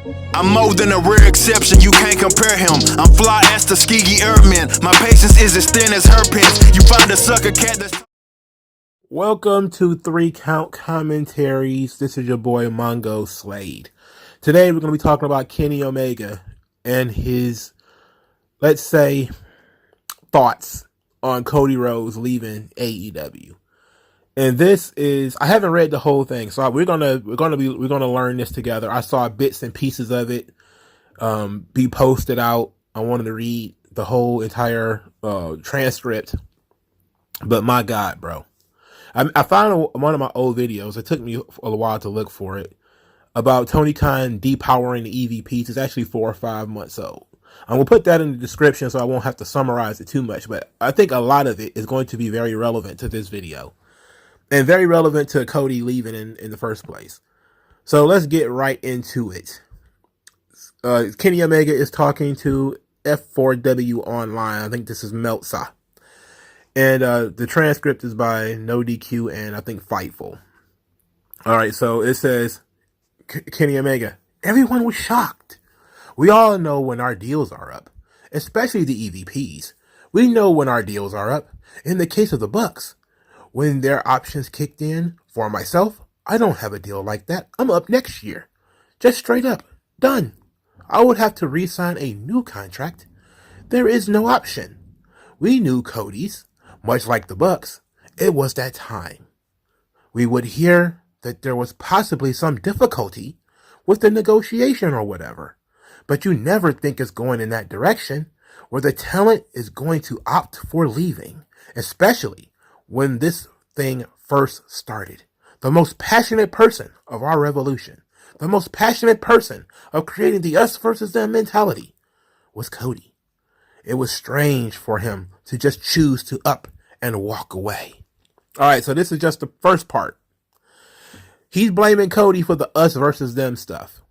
I'm more than a rare exception, you can't compare him. I'm fly as Tuskegee Airman. My patience is as thin as her pens. You find a sucker cat that's... Welcome to 3-Count Commentaries. This is your boy MagMongoSlade. Today we're going to be talking about Kenny Omega and his, let's say, thoughts on Cody Rhodes leaving AEW. And this is, I haven't read the whole thing, so we're gonna learn this together. I saw bits and pieces of it be posted out. I wanted to read the whole entire transcript, but my God, bro, I found one of my old videos. It took me a while to look for it, about Tony Khan depowering the EVPs. It's actually 4 or 5 months old. I'm gonna put that in the description so I won't have to summarize it too much. But I think a lot of it is going to be very relevant to this video. And very relevant to Cody leaving in the first place. So let's get right into it. Kenny Omega is talking to F4W Online. I think this is Meltzer. And the transcript is by No DQ and I think Fightful. All right, so it says, Kenny Omega, everyone was shocked. We all know when our deals are up, especially the EVPs. We know when our deals are up. In the case of the Bucks, when their options kicked in, for myself, I don't have a deal like that. I'm up next year. Just straight up. Done. I would have to re-sign a new contract. There is no option. We knew Cody's, much like the Bucks. It was that time. We would hear that there was possibly some difficulty with the negotiation or whatever. But you never think it's going in that direction, where the talent is going to opt for leaving, especially when this thing first started. The most passionate person of our revolution, the most passionate person of creating the us versus them mentality was Cody. It was strange for him to just choose to up and walk away. All right, so this is just the first part. He's blaming Cody for the us versus them stuff,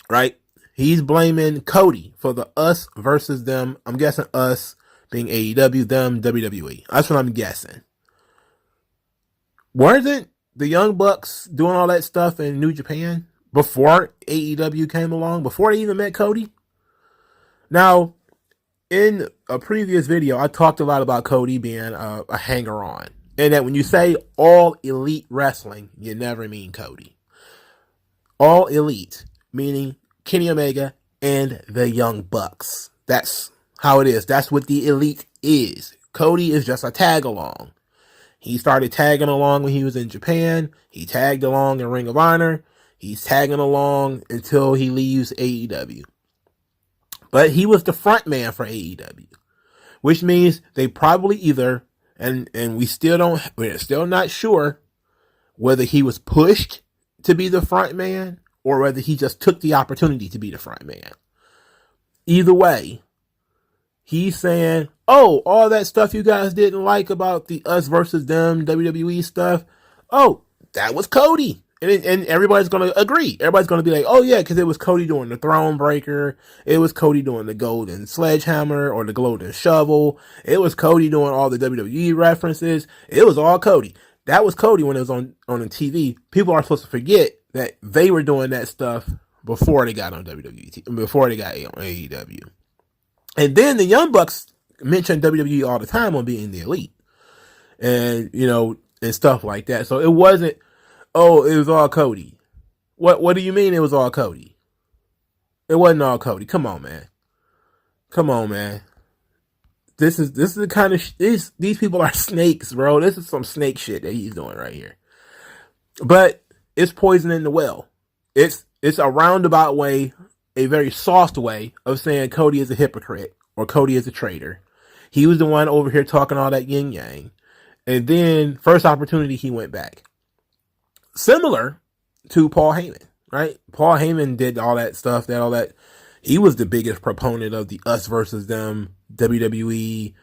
right? He's blaming Cody for the us versus them. I'm guessing us being AEW, them WWE. That's what I'm guessing. Wasn't the Young Bucks doing all that stuff in New Japan before AEW came along, before they even met Cody? Now, in a previous video, I talked a lot about Cody being a hanger-on. And that when you say all elite wrestling, you never mean Cody. All elite, meaning Kenny Omega and the Young Bucks. That's how it is. That's what the elite is. Cody is just a tag-along. He started tagging along when he was in Japan. He tagged along in Ring of Honor. He's tagging along until he leaves AEW. But he was the front man for AEW, which means they probably either, and we're still not sure whether he was pushed to be the front man or whether he just took the opportunity to be the front man. Either way, he's saying, oh, all that stuff you guys didn't like about the us versus them WWE stuff, oh, that was Cody. And everybody's going to agree. Everybody's going to be like, oh, yeah, because it was Cody doing the Throne Breaker. It was Cody doing the Golden Sledgehammer or the Golden Shovel. It was Cody doing all the WWE references. It was all Cody. That was Cody when it was on the TV. People are supposed to forget that they were doing that stuff before they got on WWE, before they got on AEW. And then the Young Bucks mentioned WWE all the time on being the elite. And, and stuff like that. So it wasn't, oh, it was all Cody. What do you mean it was all Cody? It wasn't all Cody. Come on, man. Come on, man. This is the kind of these people are snakes, bro. This is some snake shit that he's doing right here. But it's poisoning the well. It's a roundabout way, a very soft way of saying Cody is a hypocrite or Cody is a traitor. He was the one over here talking all that yin yang. And then first opportunity, he went back. Similar to Paul Heyman, right? Paul Heyman did all that stuff, he was the biggest proponent of the us versus them WWE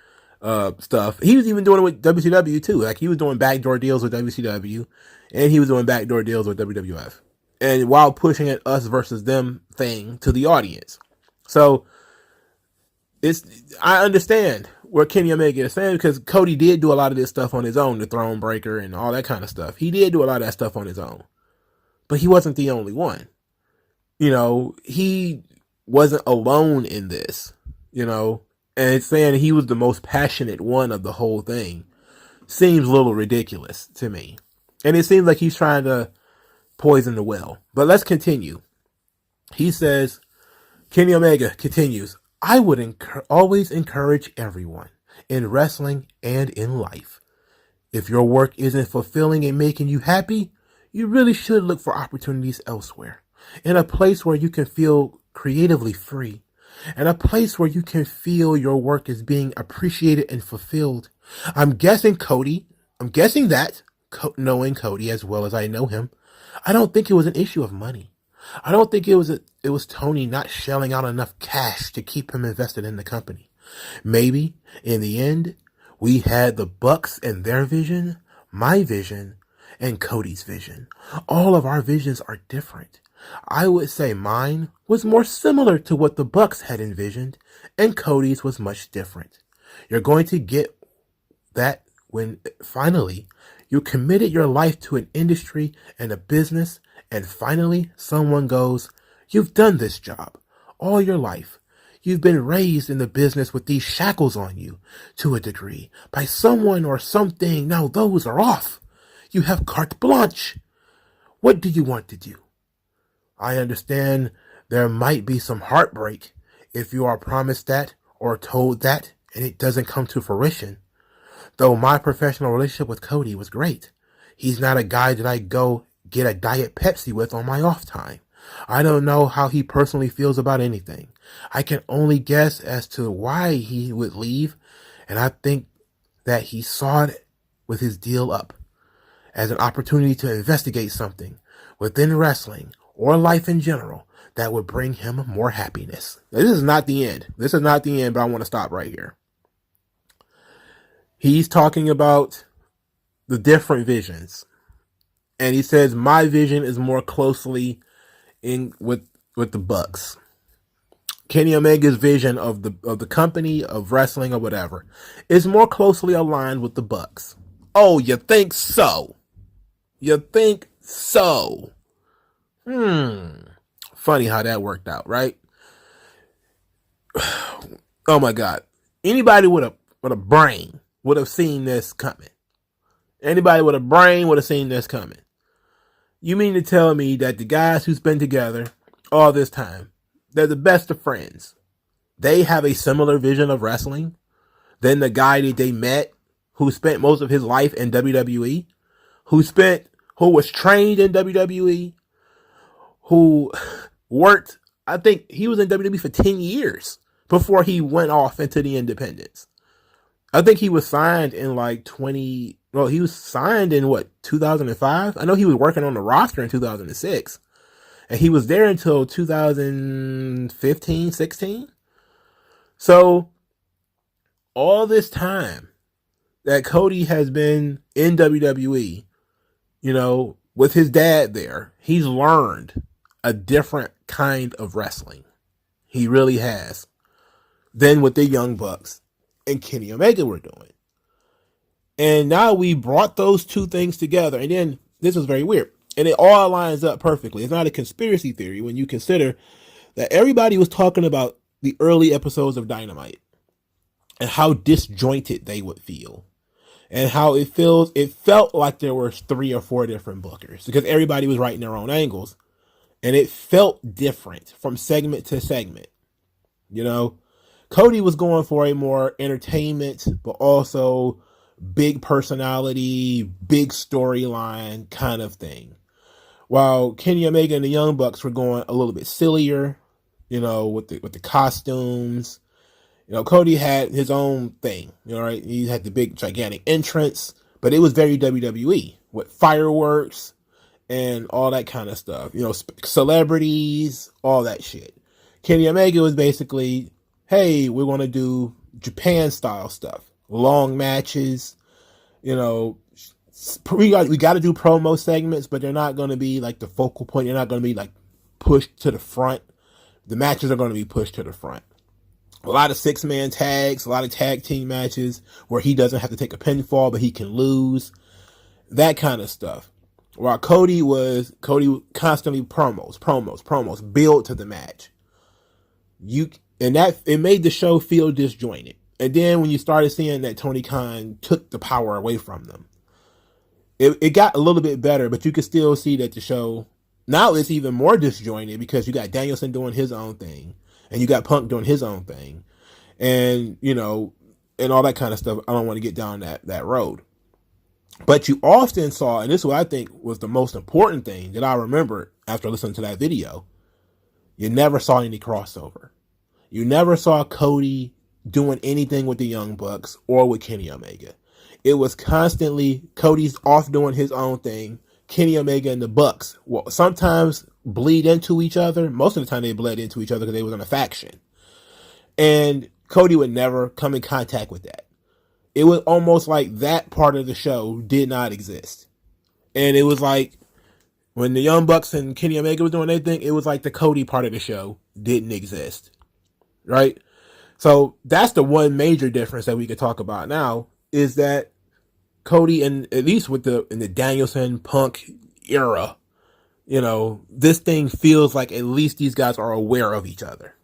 stuff. He was even doing it with WCW too. Like he was doing backdoor deals with WCW and he was doing backdoor deals with WWF. And while pushing an us versus them thing to the audience. So I understand what Kenny Omega is saying because Cody did do a lot of this stuff on his own, the Throne Breaker and all that kind of stuff. He did do a lot of that stuff on his own. But he wasn't the only one. he wasn't alone in this, and it's saying he was the most passionate one of the whole thing. Seems a little ridiculous to me. And it seems like he's trying to poison the well. But let's continue. He says, Kenny Omega continues, I would always encourage everyone in wrestling and in life. If your work isn't fulfilling and making you happy, you really should look for opportunities elsewhere. In a place where you can feel creatively free. And a place where you can feel your work is being appreciated and fulfilled. I'm guessing that, knowing Cody as well as I know him, I don't think it was an issue of money. I don't think it was Tony not shelling out enough cash to keep him invested in the company. Maybe, in the end, we had the Bucks and their vision, my vision, and Cody's vision. All of our visions are different. I would say mine was more similar to what the Bucks had envisioned, and Cody's was much different. You're going to get that when finally you committed your life to an industry and a business, and finally someone goes, you've done this job all your life. You've been raised in the business with these shackles on you to a degree by someone or something. Now those are off. You have carte blanche. What do you want to do? I understand there might be some heartbreak if you are promised that or told that and it doesn't come to fruition. Though my professional relationship with Cody was great. He's not a guy that I go get a Diet Pepsi with on my off time. I don't know how he personally feels about anything. I can only guess as to why he would leave, and I think that he saw it with his deal up as an opportunity to investigate something within wrestling or life in general that would bring him more happiness. This is not the end. But I want to stop right here. He's talking about the different visions. And he says, my vision is more closely in with the Bucks. Kenny Omega's vision of the company, of wrestling or whatever, is more closely aligned with the Bucks. Oh, you think so? Funny how that worked out, right? Oh my God. Anybody with a brain would have seen this coming. Anybody with a brain would have seen this coming. You mean to tell me that the guys who's been together all this time, they're the best of friends, they have a similar vision of wrestling than the guy that they met who spent most of his life in WWE, who was trained in WWE, who worked, I think he was in WWE for 10 years before he went off into the independents. I think he was signed in he was signed in 2005? I know he was working on the roster in 2006. And he was there until 2015, 16. So all this time that Cody has been in WWE, with his dad there, he's learned a different kind of wrestling. He really has. Than what the Young Bucks and Kenny Omega were doing. And now we brought those two things together. And then this was very weird. And it all lines up perfectly. It's not a conspiracy theory when you consider that everybody was talking about the early episodes of Dynamite and how disjointed they would feel. And how it felt like there were 3 or 4 different bookers because everybody was writing their own angles. And it felt different from segment to segment. Cody was going for a more entertainment, but also big personality, big storyline kind of thing. While Kenny Omega and the Young Bucks were going a little bit sillier, with the costumes. Cody had his own thing, right? He had the big gigantic entrance, but it was very WWE with fireworks and all that kind of stuff. Celebrities, all that shit. Kenny Omega was basically, hey, we're going to do Japan style stuff. Long matches, we got to do promo segments, but they're not going to be like the focal point. They're not going to be like pushed to the front. The matches are going to be pushed to the front. A lot of 6-man tags, a lot of tag team matches where he doesn't have to take a pinfall, but he can lose. That kind of stuff. While Cody constantly promos, build to the match. It made the show feel disjointed. And then when you started seeing that Tony Khan took the power away from them, it got a little bit better, but you could still see that the show now is even more disjointed because you got Danielson doing his own thing and you got Punk doing his own thing, and and all that kind of stuff. I don't want to get down that road. But you often saw, and this is what I think was the most important thing that I remember after listening to that video, you never saw any crossover. You never saw Cody doing anything with the Young Bucks or with Kenny Omega. It was constantly Cody's off doing his own thing. Kenny Omega and the Bucks will sometimes bleed into each other. Most of the time they bled into each other because they was in a faction. And Cody would never come in contact with that. It was almost like that part of the show did not exist. And it was like when the Young Bucks and Kenny Omega was doing their thing, it was like the Cody part of the show didn't exist. Right? So that's the one major difference that we could talk about now, is that Cody, and at least in the Danielson Punk era, this thing feels like at least these guys are aware of each other.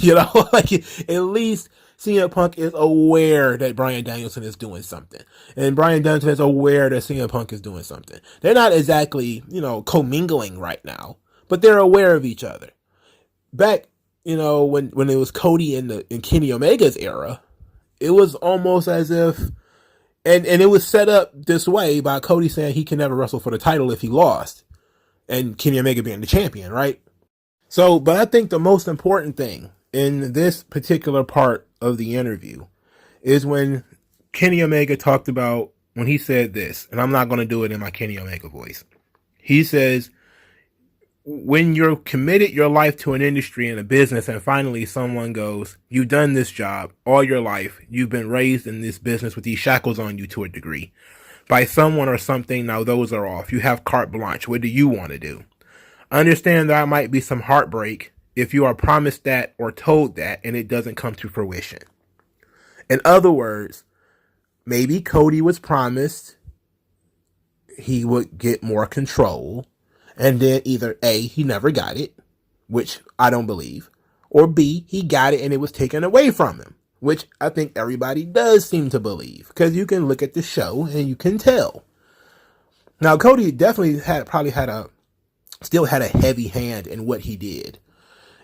Like at least CM Punk is aware that Bryan Danielson is doing something, and Bryan Danielson is aware that CM Punk is doing something. They're not exactly, commingling right now, but they're aware of each other. Back, when it was Cody in Kenny Omega's era, it was almost as if, and it was set up this way by Cody saying he can never wrestle for the title if he lost, and Kenny Omega being the champion, right? So, but I think the most important thing in this particular part of the interview is when Kenny Omega talked about, when he said this, and I'm not going to do it in my Kenny Omega voice. He says, when you're committed your life to an industry and a business, and finally someone goes, you've done this job all your life, you've been raised in this business with these shackles on you to a degree, by someone or something, now those are off. You have carte blanche. What do you want to do? Understand there might be some heartbreak if you are promised that or told that and it doesn't come to fruition. In other words, maybe Cody was promised he would get more control, and then either A, he never got it, which I don't believe, or B, he got it and it was taken away from him, which I think everybody does seem to believe, because you can look at the show and you can tell. Now, Cody definitely still had a heavy hand in what he did.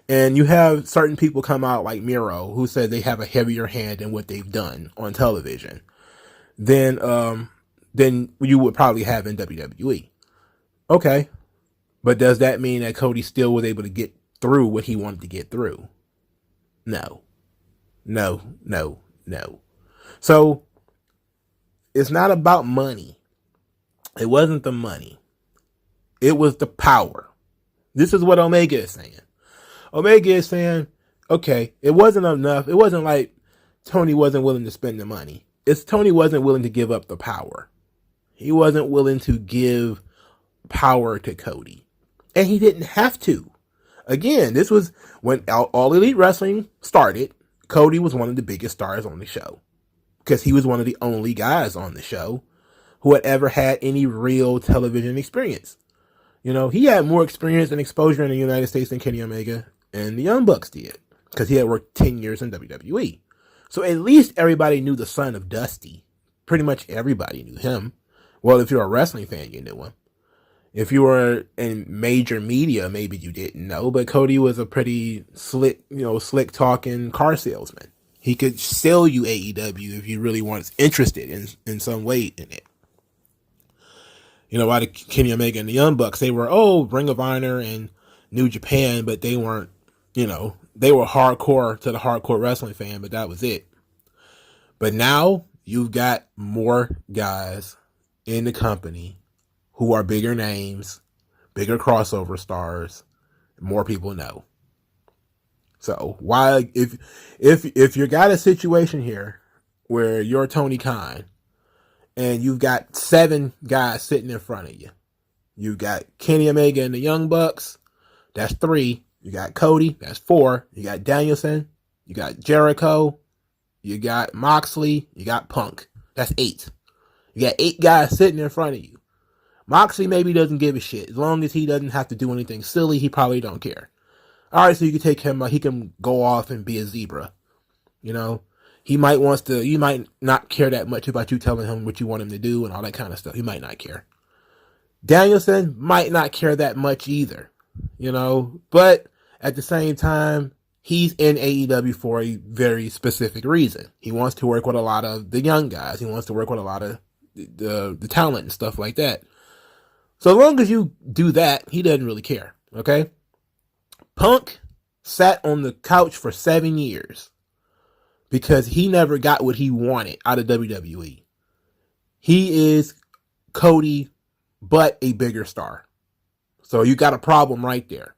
And you have certain people come out like Miro who said they have a heavier hand in what they've done on television than you would probably have in WWE. Okay. But does that mean that Cody still was able to get through what he wanted to get through? No. So it's not about money. It wasn't the money. It was the power. This is what Omega is saying. Omega is saying, okay, it wasn't enough. It wasn't like Tony wasn't willing to spend the money. It's Tony wasn't willing to give up the power. He wasn't willing to give power to Cody. And he didn't have to. Again, this was when All Elite Wrestling started. Cody was one of the biggest stars on the show, because he was one of the only guys on the show who had ever had any real television experience. He had more experience and exposure in the United States than Kenny Omega and the Young Bucks did, because he had worked 10 years in WWE. So at least everybody knew the son of Dusty. Pretty much everybody knew him. Well, if you're a wrestling fan, you knew him. If you were in major media, maybe you didn't know, but Cody was a pretty slick talking car salesman. He could sell you AEW if you really was interested in some way in it. Why the Kenny Omega and the Young Bucks, they were, Ring of Honor and New Japan, but they weren't, they were hardcore to the hardcore wrestling fan, but that was it. But now you've got more guys in the company who are bigger names, bigger crossover stars, more people know. So why, if you got a situation here where you're Tony Khan and you've got 7 guys sitting in front of you, you got Kenny Omega and the Young Bucks, that's 3. You got Cody, that's 4. You got Danielson, you got Jericho, you got Moxley, you got Punk, that's 8. You got 8 guys sitting in front of you. Moxley maybe doesn't give a shit. As long as he doesn't have to do anything silly, he probably don't care. All right, so you can take him, he can go off and be a zebra. You know, he might not care that much about you telling him what you want him to do and all that kind of stuff. He might not care. Danielson might not care that much either, you know, but at the same time, he's in AEW for a very specific reason. He wants to work with a lot of the young guys. He wants to work with a lot of the talent and stuff like that. So as long as you do that, he doesn't really care, okay? Punk sat on the couch for 7 years because he never got what he wanted out of WWE. He is Cody, but a bigger star. So you got a problem right there.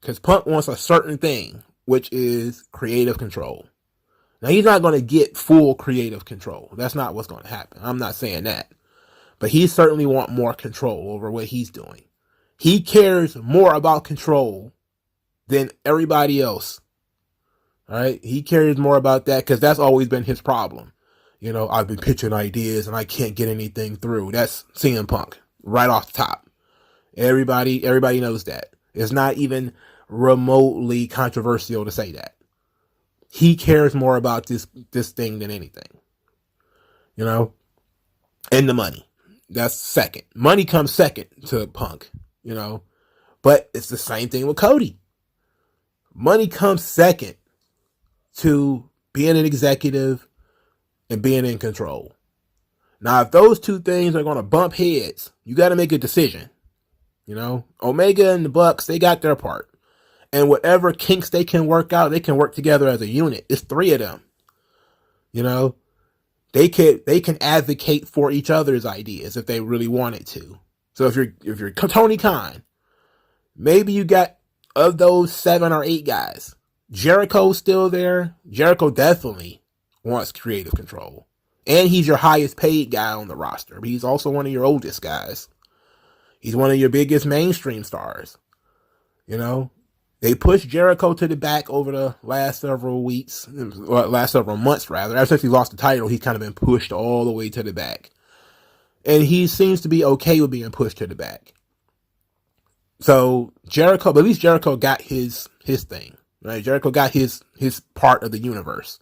Because Punk wants a certain thing, which is creative control. Now, he's not going to get full creative control. That's not what's going to happen. I'm not saying that. But he certainly wants more control over what he's doing. He cares more about control than everybody else. All right? He cares more about that because that's always been his problem. You know, I've been pitching ideas and I can't get anything through. That's CM Punk right off the top. Everybody knows that. It's not even remotely controversial to say that. He cares more about this thing than anything. You know? And the money. That's second. Money comes second to Punk, you know? But it's the same thing with Cody. Money comes second to being an executive and being in control. Now, if those two things are going to bump heads, you got to make a decision. You know, Omega and the Bucks, they got their part. And whatever kinks they can work out, they can work together as a unit. It's three of them. You know, they can advocate for each other's ideas if they really wanted to. So if you're Tony Khan, maybe you got, of those 7 or 8 guys, Jericho's still there. Jericho definitely wants creative control. And he's your highest paid guy on the roster. But he's also one of your oldest guys. He's one of your biggest mainstream stars. You know, they pushed Jericho to the back over the last several months rather. Ever since he lost the title, he's kind of been pushed all the way to the back. And he seems to be okay with being pushed to the back. So Jericho, but at least Jericho got his thing, right? Jericho got his part of the universe.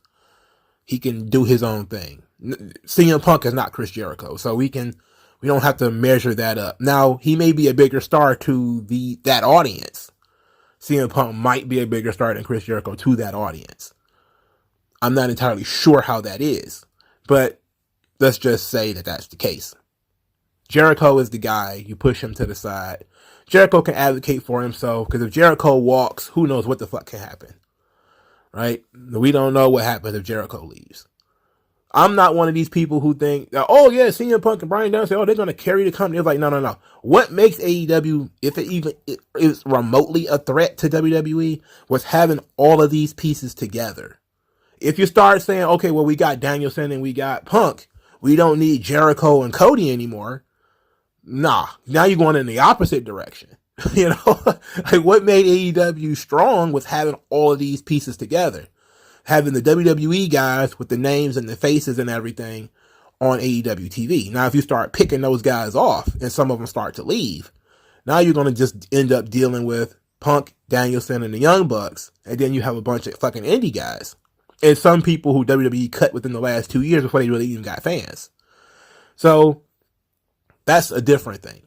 He can do his own thing. CM Punk is not Chris Jericho, so we don't have to measure that up. Now, he may be a bigger star to that audience. CM Punk might be a bigger star than Chris Jericho to that audience. I'm not entirely sure how that is, but let's just say that that's the case. Jericho is the guy. You push him to the side. Jericho can advocate for himself, because if Jericho walks, who knows what the fuck can happen, right? We don't know what happens if Jericho leaves. I'm not one of these people who think, oh yeah, CM Punk and Bryan Danielson, they're going to carry the company. It's like, no. What makes AEW, if it even is remotely a threat to WWE, was having all of these pieces together. If you start saying, okay, well, we got Danielson and we got Punk, we don't need Jericho and Cody anymore. Nah, now you're going in the opposite direction. You know, like what made AEW strong was having all of these pieces together. Having the WWE guys with the names and the faces and everything on AEW TV. Now, if you start picking those guys off and some of them start to leave, now you're going to just end up dealing with Punk, Danielson, and the Young Bucks. And then you have a bunch of fucking indie guys. And some people who WWE cut within the last 2 years before they really even got fans. So that's a different thing.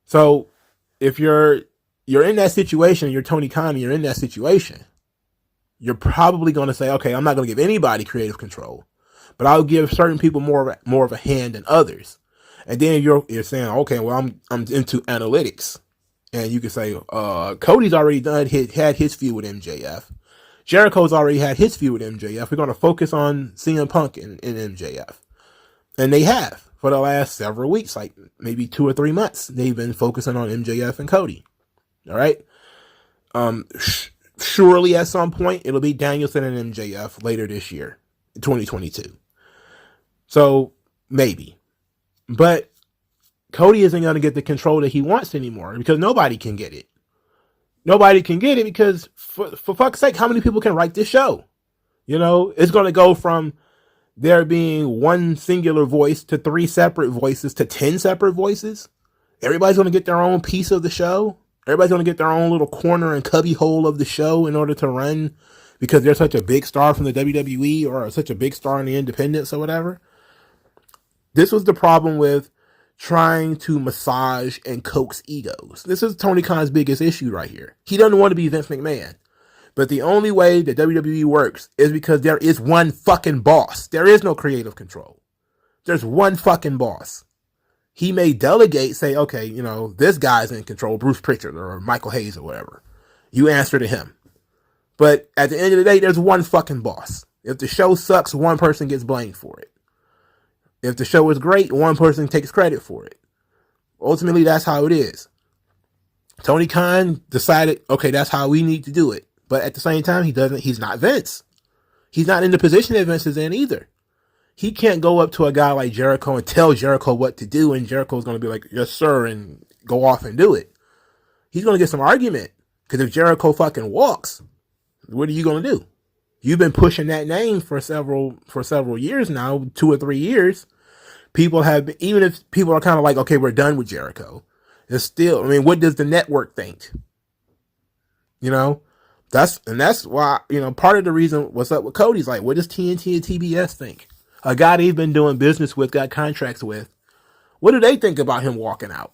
So if you're in that situation, you're Tony Khan, and you're in that situation, you're probably going to say, okay, I'm not going to give anybody creative control, but I'll give certain people more of a hand than others. And then you're saying, okay, well, I'm into analytics. And you can say, Cody's already had his feud with MJF. Jericho's already had his feud with MJF. We're going to focus on CM Punk and MJF. And they have for the last several weeks, like maybe 2 or 3 months. They've been focusing on MJF and Cody. All right. Surely at some point it'll be Danielson and MJF later this year, 2022. So maybe, but Cody isn't going to get the control that he wants anymore because nobody can get it. Nobody can get it because for fuck's sake, how many people can write this show? You know, it's going to go from there being one singular voice to 3 separate voices to 10 separate voices. Everybody's going to get their own piece of the show. Everybody's going to get their own little corner and cubby hole of the show in order to run because they're such a big star from the WWE or such a big star in the independents or whatever. This was the problem with trying to massage and coax egos. This is Tony Khan's biggest issue right here. He doesn't want to be Vince McMahon. But the only way that WWE works is because there is one fucking boss. There is no creative control. There's one fucking boss. He may delegate, say, okay, you know, this guy's in control, Bruce Pritchard or Michael Hayes or whatever. You answer to him. But at the end of the day, there's one fucking boss. If the show sucks, one person gets blamed for it. If the show is great, one person takes credit for it. Ultimately, that's how it is. Tony Khan decided, okay, that's how we need to do it. But at the same time, he's not Vince. He's not in the position that Vince is in either. He can't go up to a guy like Jericho and tell Jericho what to do, and Jericho's going to be like, yes, sir, and go off and do it. He's going to get some argument. Because if Jericho fucking walks, what are you going to do? You've been pushing that name for several years now, 2 or 3 years. People have been, even if people are kind of like, okay, we're done with Jericho. It's still, I mean, what does the network think? You know, that's why, you know, part of the reason what's up with Cody's like, what does TNT and TBS think? A guy they've been doing business with, got contracts with. What do they think about him walking out?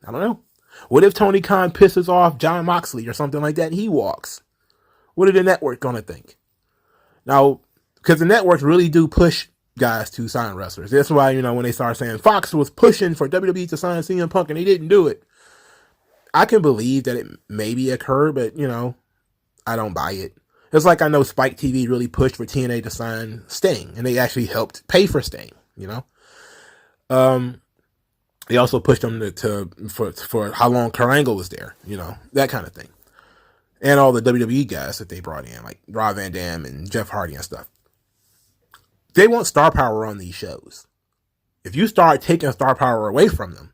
I don't know. What if Tony Khan pisses off John Moxley or something like that and he walks? What are the network going to think? Now, because the networks really do push guys to sign wrestlers. That's why, you know, when they start saying Fox was pushing for WWE to sign CM Punk and they didn't do it. I can believe that it maybe occurred, but, you know, I don't buy it. It's like I know Spike TV really pushed for TNA to sign Sting, and they actually helped pay for Sting, you know. They also pushed them for how long Kurt Angle was there, you know, that kind of thing. And all the WWE guys that they brought in, like Rob Van Dam and Jeff Hardy and stuff. They want star power on these shows. If you start taking star power away from them,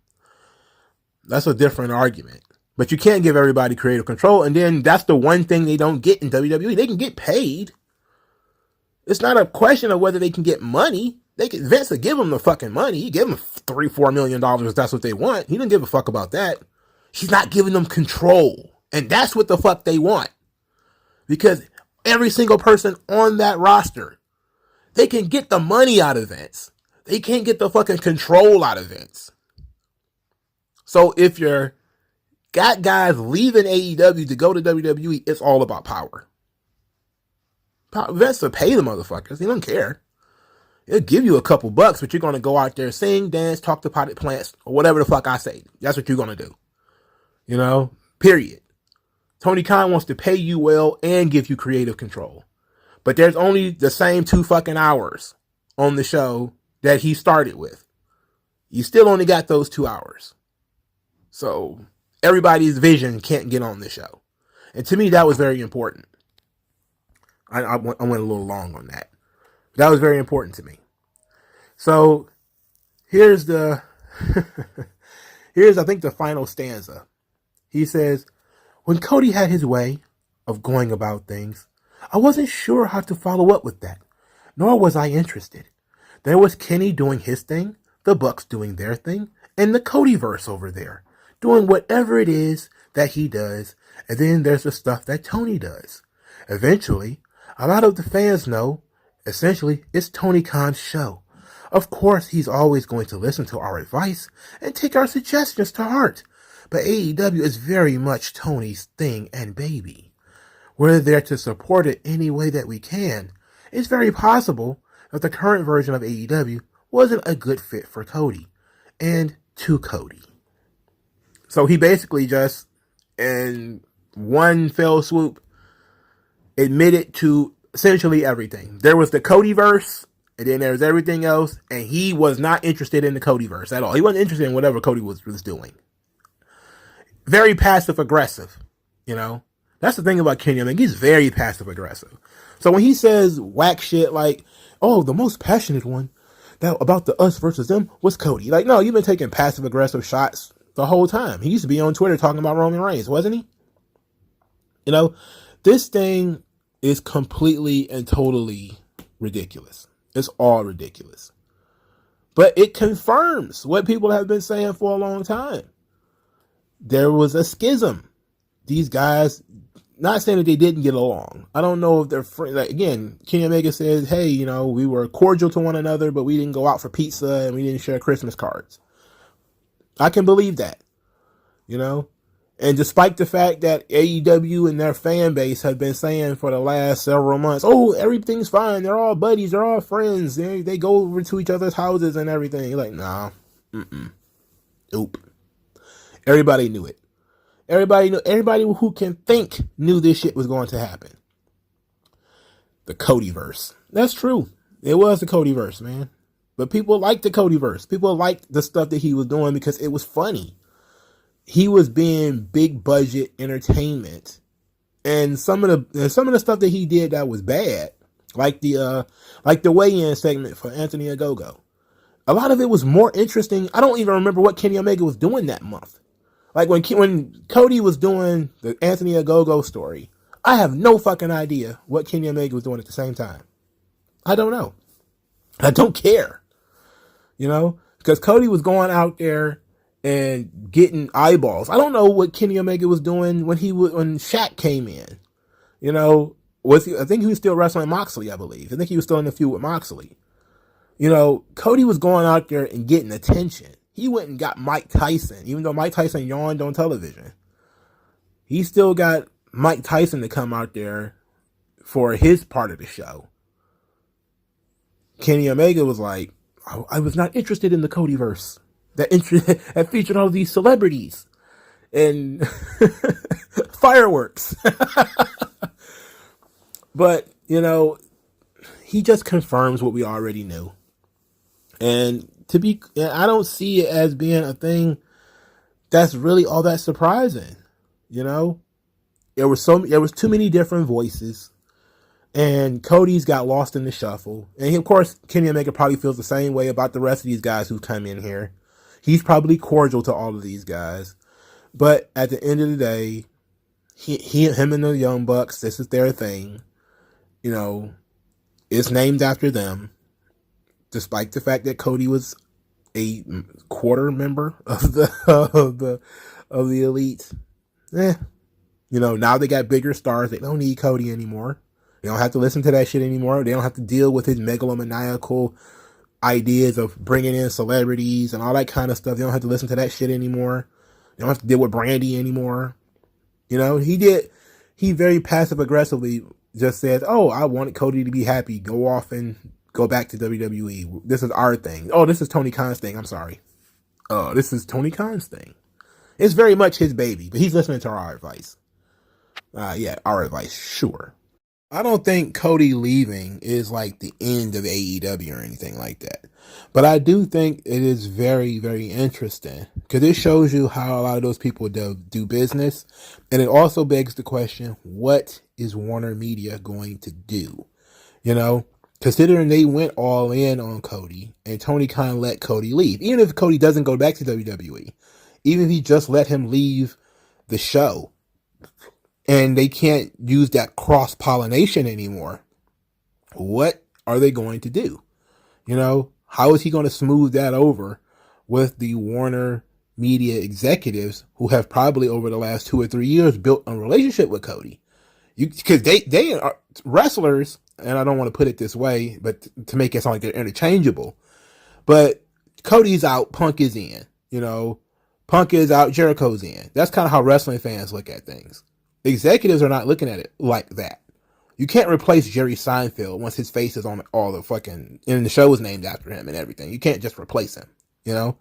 that's a different argument. But you can't give everybody creative control. And then that's the one thing they don't get in WWE. They can get paid. It's not a question of whether they can get money. Vince will give them the fucking money. He give them $3-4 million if that's what they want. He doesn't give a fuck about that. He's not giving them control. And that's what the fuck they want. Because every single person on that roster, they can get the money out of Vince. They can't get the fucking control out of Vince. So if you're got guys leaving AEW to go to WWE, it's all about power. Vince will pay the motherfuckers. He don't care. He'll give you a couple bucks, but you're going to go out there, sing, dance, talk to potted plants, or whatever the fuck I say. That's what you're going to do. You know? Period. Tony Khan wants to pay you well and give you creative control. But there's only the same 2 fucking hours on the show that he started with. You still only got those 2 hours. So everybody's vision can't get on the show. And to me, that was very important. I went a little long on that. That was very important to me. So here's I think the final stanza. He says, when Cody had his way of going about things, I wasn't sure how to follow up with that, nor was I interested. There was Kenny doing his thing, the Bucks doing their thing, and the Codyverse over there, doing whatever it is that he does, and then there's the stuff that Tony does. Eventually, a lot of the fans know, essentially, it's Tony Khan's show. Of course, he's always going to listen to our advice and take our suggestions to heart, but AEW is very much Tony's thing and baby. We're there to support it any way that we can. It's very possible that the current version of AEW wasn't a good fit for Cody and to Cody. So he basically just, in one fell swoop, admitted to essentially everything. There was the Codyverse, and then there was everything else, and he was not interested in the Codyverse at all. He wasn't interested in whatever Cody was doing. Very passive aggressive, you know. That's the thing about Kenny. I mean, he's very passive aggressive. So when he says whack shit like, "Oh, the most passionate one that about the us versus them was Cody," like, no, you've been taking passive aggressive shots the whole time. He used to be on Twitter talking about Roman Reigns, wasn't he? You know, this thing is completely and totally ridiculous. It's all ridiculous. But it confirms what people have been saying for a long time. There was a schism. These guys, not saying that they didn't get along. I don't know if they're friends. Like, again, Kenny Omega says, hey, you know, we were cordial to one another, but we didn't go out for pizza and we didn't share Christmas cards. I can believe that, you know. And despite the fact that AEW and their fan base have been saying for the last several months, oh, everything's fine. They're all buddies. They're all friends. They go over to each other's houses and everything. You're like, nah. Nope. Everybody knew it. Everybody who can think knew this shit was going to happen. The Codyverse. That's true. It was the Codyverse, man. But people liked the Codyverse. People liked the stuff that he was doing because it was funny. He was being big budget entertainment, and some of the stuff that he did that was bad, like the weigh-in segment for Anthony Ogogo. A lot of it was more interesting. I don't even remember what Kenny Omega was doing that month. Like when Cody was doing the Anthony Ogogo story, I have no fucking idea what Kenny Omega was doing at the same time. I don't know. I don't care. You know, because Cody was going out there and getting eyeballs. I don't know what Kenny Omega was doing when Shaq came in. You know, I think he was still wrestling Moxley, I believe. I think he was still in the feud with Moxley. You know, Cody was going out there and getting attention. He went and got Mike Tyson, even though Mike Tyson yawned on television. He still got Mike Tyson to come out there for his part of the show. Kenny Omega was like, I was not interested in the Codyverse. That featured all these celebrities and fireworks. But, you know, he just confirms what we already knew. And I don't see it as being a thing that's really all that surprising. You know, there was too many different voices, and Cody's got lost in the shuffle. And of course, Kenny Omega probably feels the same way about the rest of these guys who come in here. He's probably cordial to all of these guys, but at the end of the day, him and the Young Bucks, this is their thing. You know, it's named after them, despite the fact that Cody was a quarter member of the elite. You know, now they got bigger stars. They don't need Cody anymore. They don't have to listen to that shit anymore. They don't have to deal with his megalomaniacal ideas of bringing in celebrities and all that kind of stuff. They don't have to listen to that shit anymore. They don't have to deal with Brandy anymore. You know, he very passive aggressively just says, oh, I wanted Cody to be happy. Go off and go back to WWE. This is our thing. Oh, this is Tony Khan's thing. I'm sorry. This is Tony Khan's thing. It's very much his baby, but he's listening to our advice. Yeah, our advice, sure. I don't think Cody leaving is like the end of AEW or anything like that. But I do think it is very, very interesting because it shows you how a lot of those people do business. And it also begs the question, what is Warner Media going to do? You know, considering they went all in on Cody and Tony Khan let Cody leave. Even if Cody doesn't go back to WWE, even if he just let him leave the show, and they can't use that cross-pollination anymore, what are they going to do? You know, how is he going to smooth that over with the Warner Media executives who have probably over the last 2 or 3 years built a relationship with Cody? Because they are wrestlers, and I don't want to put it this way, but to make it sound like they're interchangeable. But Cody's out, Punk is in. You know, Punk is out, Jericho's in. That's kind of how wrestling fans look at things. Executives are not looking at it like that. You can't replace Jerry Seinfeld once his face is on all the fucking, and the show is named after him and everything. You can't just replace him, you know?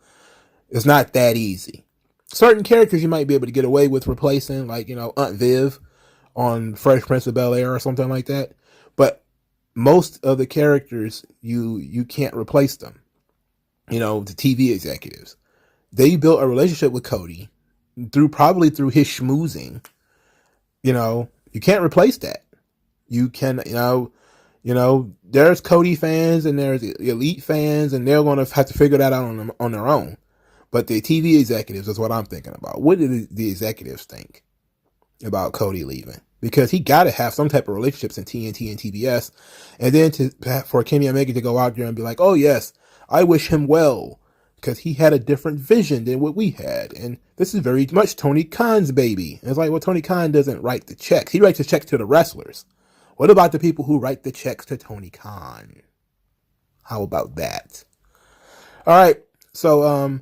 It's not that easy. Certain characters you might be able to get away with replacing, like, you know, Aunt Viv on Fresh Prince of Bel-Air or something like that. But most of the characters, you can't replace them. You know, the TV executives. They built a relationship with Cody probably through his schmoozing. You know, you can't replace that. You can, you know, there's Cody fans and there's elite fans, and they're going to have to figure that out on their own. But the TV executives is what I'm thinking about. What do the executives think about Cody leaving? Because he got to have some type of relationships in TNT and TBS. And then for Kenny Omega to go out there and be like, oh yes, I wish him well, because he had a different vision than what we had. And this is very much Tony Khan's baby. And it's like, well, Tony Khan doesn't write the checks. He writes the checks to the wrestlers. What about the people who write the checks to Tony Khan? How about that? All right. So,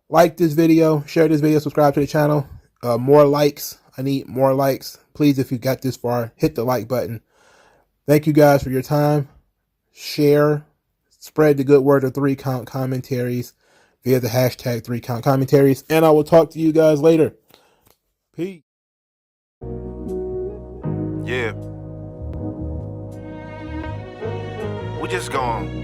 like this video, share this video, subscribe to the channel. More likes. I need more likes. Please, if you got this far, hit the like button. Thank you guys for your time. Share, spread the good word of 3 Count Commentaries via the hashtag 3 Count Commentaries. And I will talk to you guys later. Peace. Yeah. We just gone.